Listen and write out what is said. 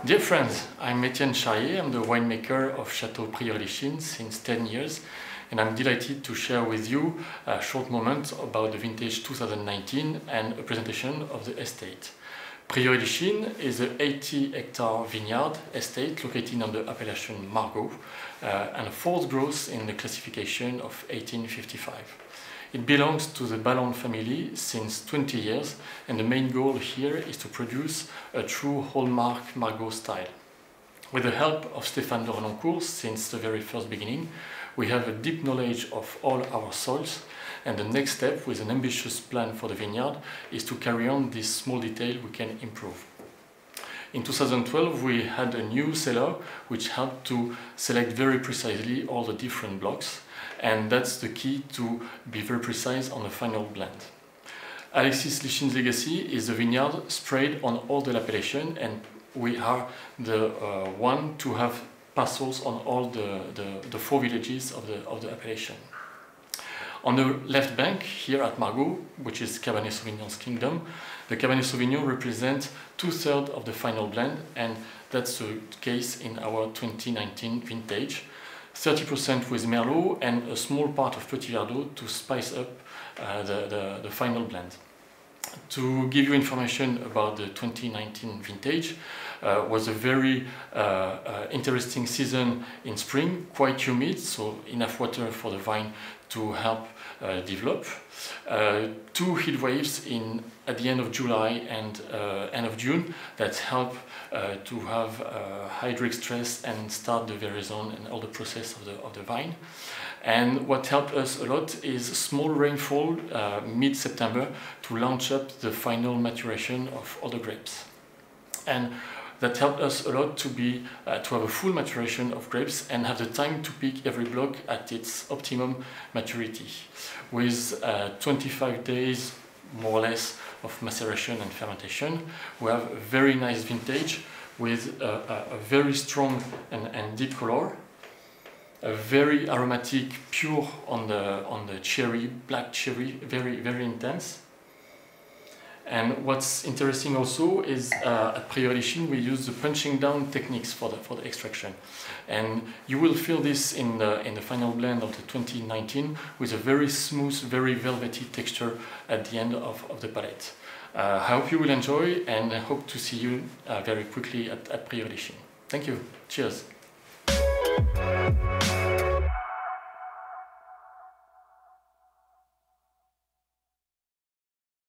Dear friends, I'm Etienne Charrier. I'm the winemaker of Chateau Prieuré des Chines since 10 years, and I'm delighted to share with you a short moment about the vintage 2019 and a presentation of the estate. Prieuré des Chines is an 80-hectare vineyard estate located on the appellation Margaux and a fourth growth in the classification of 1855. It belongs to the Balland family since 20 years, and the main goal here is to produce a true hallmark Margaux style. With the help of Stéphane de Renoncourt since the very first beginning, we have a deep knowledge of all our soils, and the next step with an ambitious plan for the vineyard is to carry on this small detail we can improve. In 2012 we had a new cellar which helped to select very precisely all the different blocks, and that's the key to be very precise on the final blend. Alexis Lichin's legacy is the vineyard spread on all the appellation, and we are the one to have parcels on all the four villages of the appellation. On the left bank, here at Margaux, which is Cabernet Sauvignon's kingdom, the Cabernet Sauvignon represents 2/3 of the final blend, and that's the case in our 2019 vintage. 30% with Merlot and a small part of Petit Verdot to spice up the final blend. To give you information about the 2019 vintage, was a very interesting season in spring, quite humid, so enough water for the vine to help develop. Two heat waves at the end of July and end of June that help to have hydric stress and start the veraison and all the process of the vine. And what helped us a lot is small rainfall mid-September to launch up the final maturation of all the grapes. And that helped us a lot to have a full maturation of grapes and have the time to pick every block at its optimum maturity. With 25 days, more or less, of maceration and fermentation, we have a very nice vintage with a very strong and deep color, a very aromatic, pure on the cherry, black cherry, very intense. And what's interesting also is at Prieuré des Chines we use the punching down techniques for the extraction, and you will feel this in the final blend of the 2019 with a very smooth, very velvety texture at the end of the palate. I hope you will enjoy, and I hope to see you very quickly at Prieuré des Chines. Thank you. Cheers.